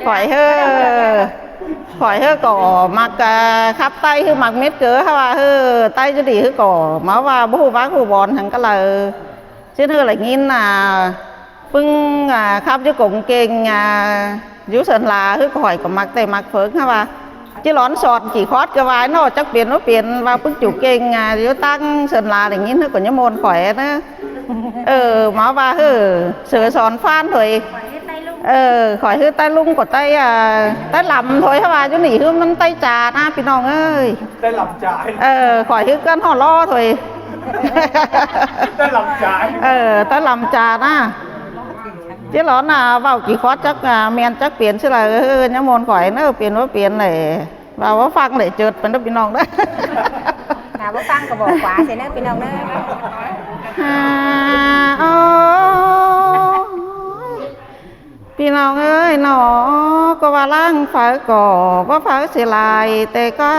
khỏi hơi cỏ mặc khắp tay hư mặc mít cửa ha hư tay cho đi hư cỏ máu và bố vác bố bòn thằng cái là chứ hư lại nhìn là bưng khắp cho cũng kênh dữ sần là hư khỏi có mặc tay mặc phớn ha chứ lón sọt chỉ khót cái vai nó chắc biến vào bức chủ kênh dữ tăng sần là để nhìn hư có những môn khỏe nữa máu và hư sửa sòn phan rồi khỏi hư tay lung của tay tay lầm thôi hả bà chứ nỉ hưมันtay trà naพี่น้องเอ้ยtay lầm trái khỏi hư cân họ lo thôi tay lầm trái tay lầm trà na chứ nó là vào kỳ khót chắc men chắc biển chứ là nhá môn khỏi nó biển này vào có phăng để trượt bên đóพี่น้องđấy nào có phăng có bỏ quả thì nóพี่น้องđấyพี่น้องเอ้ยหนอก็ว่าล่างฝาก่อว่าฝาเสียลายแต่ก็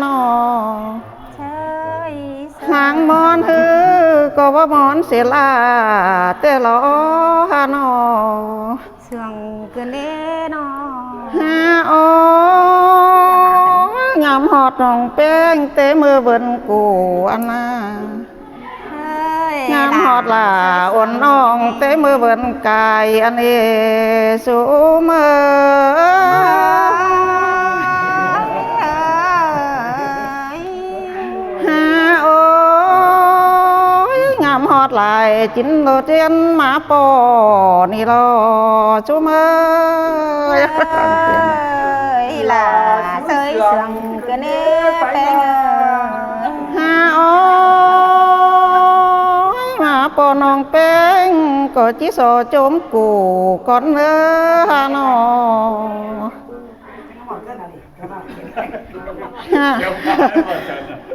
หนอหางมอนฮือก็ว่ามอนเสียลาแต่หลอหานอเสื่องเกินเด้นอฮาโองามหอดน้องแป้งเตมือเบิ่นกูอันน่ะงามหอดล่ะอ่อนน้องเตมือเบิ่นกายอันนี้สูเมอฮาโองามหอดหลายจินโลเทียนมาปอนี่รอสูเมอlà sơi sườn cái nếp ha mà po non bén có chỉ so chôm củ con nữa ha nó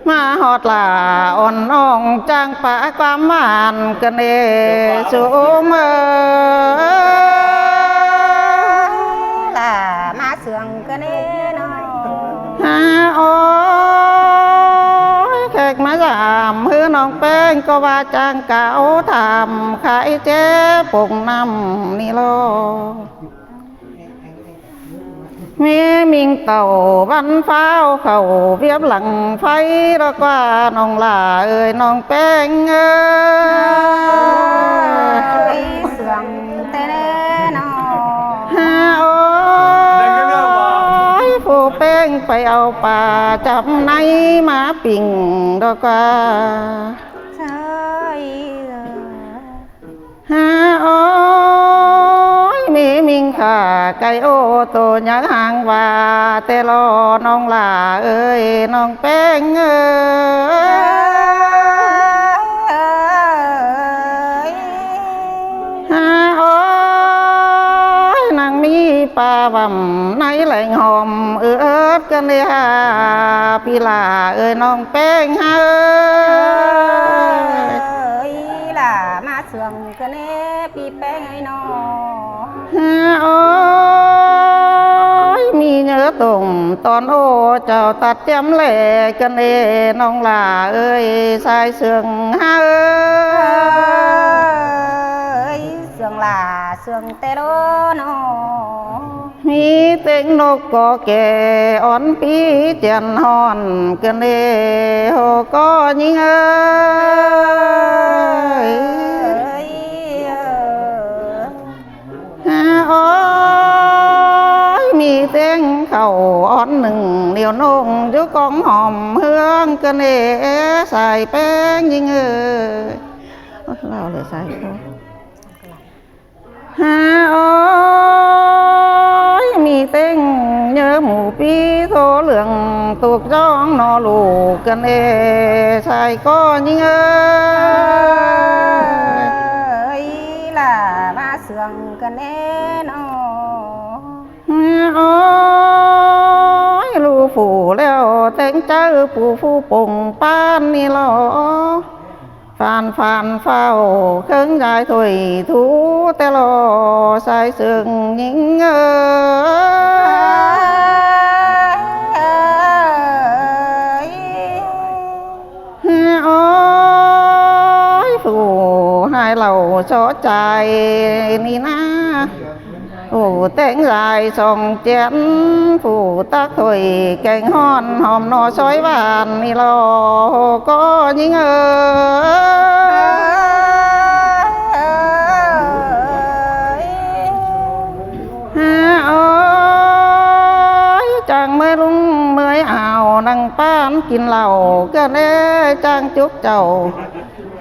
mà hot là on non trang pháความหวานกันเอสูมlà má sườn cái nếp nó haโอ้แขกมาสามฮือน้องแป้งก็ว่าจ้างเก่าทำขายเจ๊ปงน้ำนี่โลมีมิงเต่าบันฟ้าเขาเวียบหลังไฟแล้วก็น้องลาเอ้ยน้องแป้งเอ้ยเสื่อมเต้นอฮาโอ้ผู้แป้งไปเอาป่าจับในมาปิ่งดอกว่าฮาโอ้ยมีมิงข่าไก่โอโตยังห่างว่าแต่รอน้องลาเอ้ยน้องแป้งเอ้ยฮาโอ้ยนางมีปลาบ่ำในแหล่งหอมกันเลยฮะพี่ลาเอ้ยน้องแป้งเอ้ยlà má sườn cái nếp piแป้งไอ้นอโอ้ยมีเนื้อตุ่มตอนโอ้เจ้าตัดจำแหล่กันเอน้องลาเอ้ยสายเสื่องเอ้ยเสื่องลาเสื่องเตโรนอมีเต็งนกก็แก่อ่อนปีเจียนหอนกันเอโหก็ยิงเอ้ยโอ้ยมีเต็งเข่าอ่อนหนึ่งเดียวนงยุกองหอมเฮืองกันเอใส่แป้งยิงเอ้ยเราเลยใส่ฮะโอ้ยมีเต็งเนื้อหมูปีโทเหลืองตุกจ้องนอลูกกันเอใส่ก็ยิงเอ้ยlà má sườn cái nếp nóโอ้ยลูกผู้แล้วแต่งเจ้าผู้ปงป้านนี่หรอฟานเฝ้าเครื่องยายถอยทูแต่รอสายเสื่องยิงเอ้ยโอ้ยผู้ให้เราชอใจนี่นะ Phủ tén dài sòng chén phủ tác thổi cành hòn hòm nọ sói vàn đi lò có những ơi chàng mới lung mới ảo năng pan kín lầu cái nế chàng chúc chầu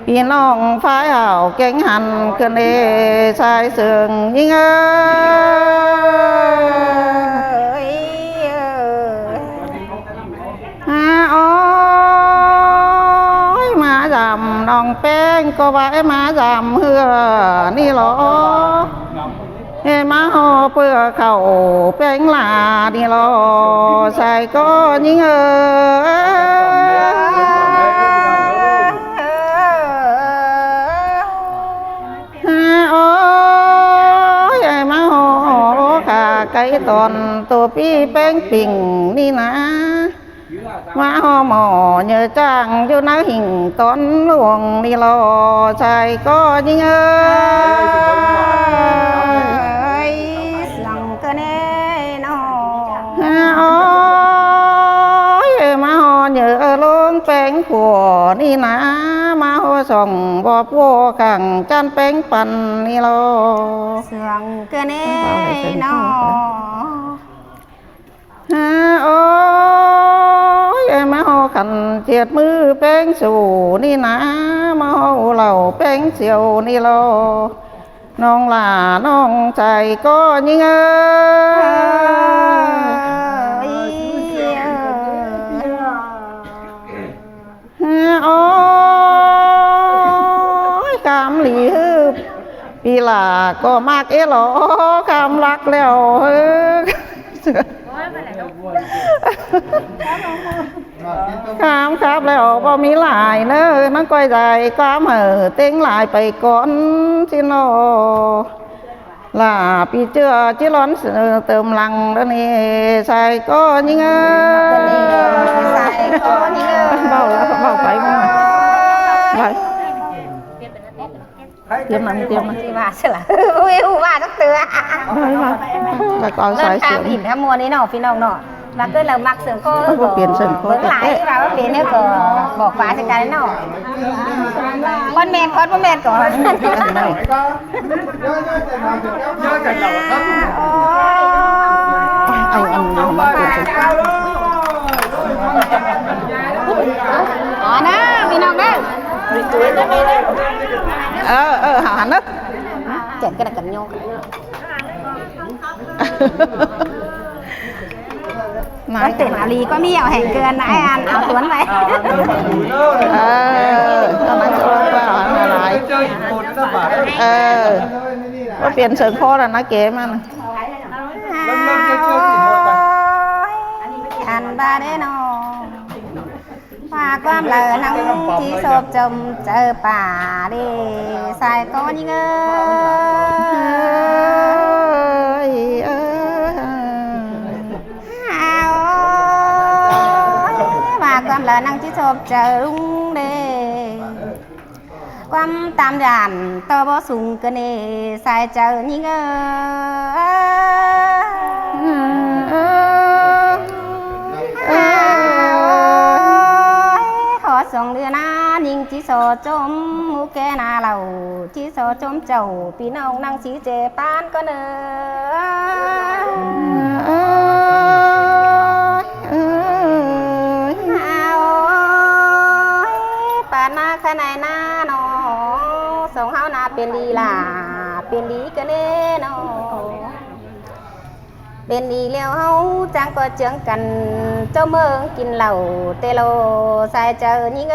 พี่น้องฟ้ายห่าวเก่งหันกันเอชายเสืองยิ่งอ้อยมาจำน้องแป้งก็ไว้มาจำเฮือนี่หรอเฮ้มาห่อเพื่อเขาแป้งลานี่หรอชายก็ยิ่งcái toàn tổ pi bánh bình đi ná má ho mò nhờ trang cho nó hình toán luồng đi lo xài có những ơi lòng cơ nê nó ôi má ho nhờ luôn bánh của đi ná má ho sòng bò vô càng chan bánh pan đi lo sườn cơ nê nó ôi má ho khăn chiết mưa bánh sủ đi ná má ho lầu bánh chiều đi loน้องล่ะน้องใจก็ยิ่งโอ้ยคำหลีฮึบปีหล่าก็มากเอหรอคำรักแล้วฮึคำครับแล้วพอมีหลายเนอะนักก้อยใจความเหอเต็งหลายไปก่อนชิโนล่ะปีเจือจิร้อนเติมลังแล้วนี่ใส่ก็ยิ่งใส่ก็ยิ่งเบาแล้วเบาไปมั้งไปเตรียมมันที่ว่าเสืออุ้ยว่าสักเตือไปก่อนใส่เสือหินทั้งมวลนี้เนาะพี่น้องเนาะvà cứ là mặc sườn cô vẫn lại vào cái nó có bỏ quá cho cái nó con mệt của anh đó vì nào đấy hả nó chèn cái này cầm nhau có tuyển áo lì có miệng hẹn cười nãy ăn áo tuấn vậy nó nói cho nó lại có tiền sườn khô là nó kém ăn ăn ba đấy nó và con lời năng chỉ sộp chồng chờ bà đi xài có những con lời năng chỉ sộp chờ đúng đề quăm tam đàn to bó sùng cơ nề xài chờ những họ sòng đưa na nhưng chỉ sò chôm mu kê na lầu chỉ sò chôm chầu pi nông năng chỉ chè pan có nơ cái này na nó sống hao na bên đi là bên đi cái này nó bên đi leo hao trang có chương cần cho mơ kín lầu tê lô sai chờ những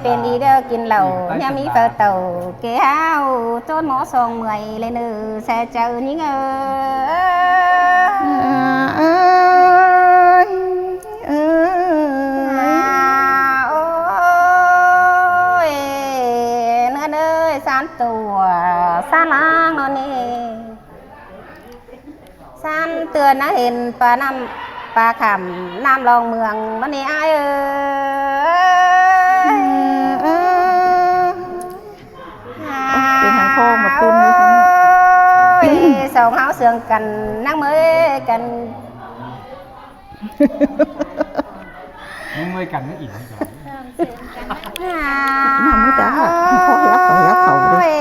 bên đi đeo kín lầu nhà mỹ phở tàu kế hao chốt mỏ sòng 10 lên nữ xe chờ những san tùa san lang nó nè san tựa nó hiện bà năm ปลาขำน้ำลองเมืองวันนี้อ้ายเอ้ย เป็นทางพ่อมาตุ้น สองเฮาเสื่องกันนั่งเมื่อกัน มึงเลยกันไม่อิ่ม มาไม่ได้เขายักเขาดิ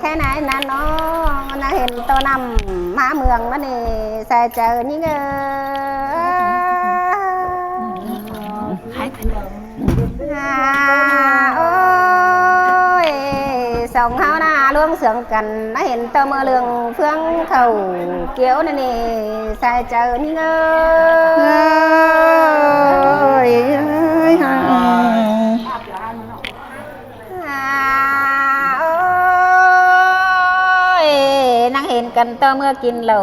แค่ไหนนั่นเนาะน่าเห็นตัวนำมาเมืองมันนี่ใส่เจอนี่เงโอ้ยสองเฮาหน้าล่วงเสื่องกันน่าเห็นตัวเมื่อเรื่องเฟื่องเขาเกี้ยวนั่นนี่ใส่เจอนี่เง นั่งเห็นกันต่อเมื่อกินเหล้า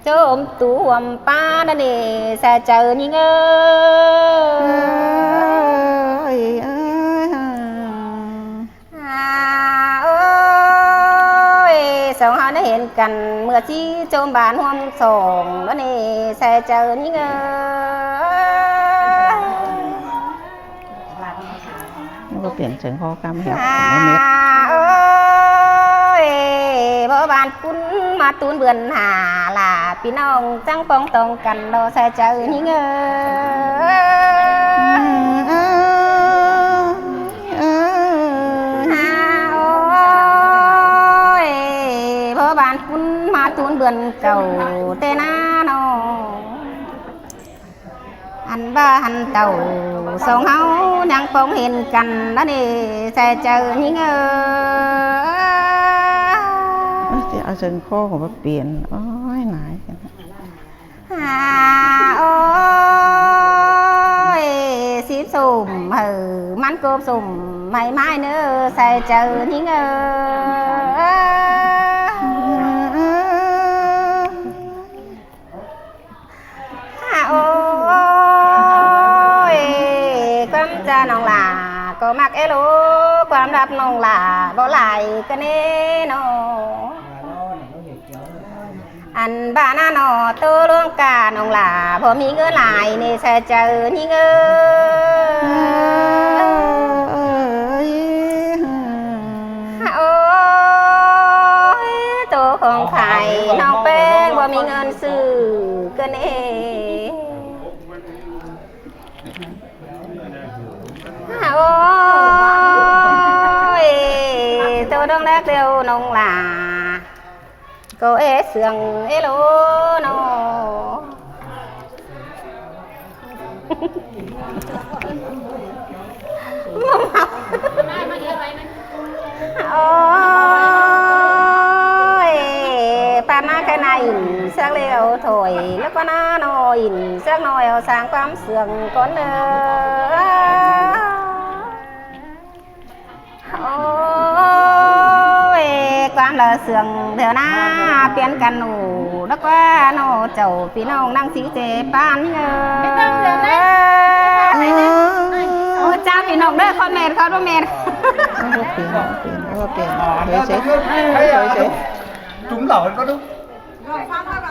โจมตูหวมป้านั่นเองแซ่เจอนี่เงสองเฮาได้เห็นกันเมื่อที่โจมบานห่วมสองนั่นเองแซ่เจอนี่เง ก็เปลี่ยนเสียงคอกำเหี่ยว บ่บานปุ้นมาตูนเบือนหาล่ะพี่น้องจังปองตองกันรอใส่เจอนี่เงบ่บานปุ้นมาตูนเบือนเก่าเตนาโนอันบ้าหันเต่าสองเฮายังปองเห็นกันแล้วนี่ใส่เจอนี่เง จะเอาเสียงคอของมาเปลี่ยนโอ้ยหนายกัน โอ้ยสีสุ่มมันกบสุ่มไม่ไม้เนื้อใส่เจอนี่เงโอ้ยความจะน้องหลาก็มักเอโลความรับน้องหลาบ่ไหลกันเน่นออันบ้านาหนอตัวล่วงกาน้องหลาพอมีเงินหลายนี่ใส่เจอนี่เงโอ้ยตัวของไข่น้องแป้งบ่มีเงินซื้อกันเองโอ้ยตัวดองแรกเดียวน้องหลาcô ế sườn ế lô nô ôi ta má cái này sang liều thổi nó có nó nồi sang nồi ở sang quám sườn conความเลอเสืองเดี๋ยวนะเปลี่ยนกันหนูนักว่าโนเจ้าพี่น้องนั่งสีเจปานเงยโอ้เจ้าพี่น้องเด้อคอนเมนคอนเมน เปลี่ยนเฉย trúng lẩu có đúng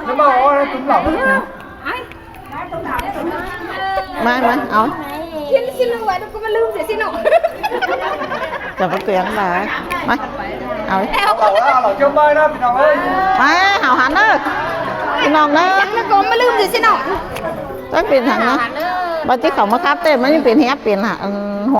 nhưng mà trúng lẩu มาเอา xin lỗi tôi có mà lương sẽ xin lỗi จะมาเปลี่ยนมาเอา lẩu chưa bơi đóพี่น้องเอ้ย มาเห่าหันเด้อพี่น้องเด้อ nó có mà lương sẽ xin lỗi ต้องเปลี่ยนหันเนาะบัดที่เขามาคับเต้มันยังเปลี่ยนแฮปเปลี่ยนหะ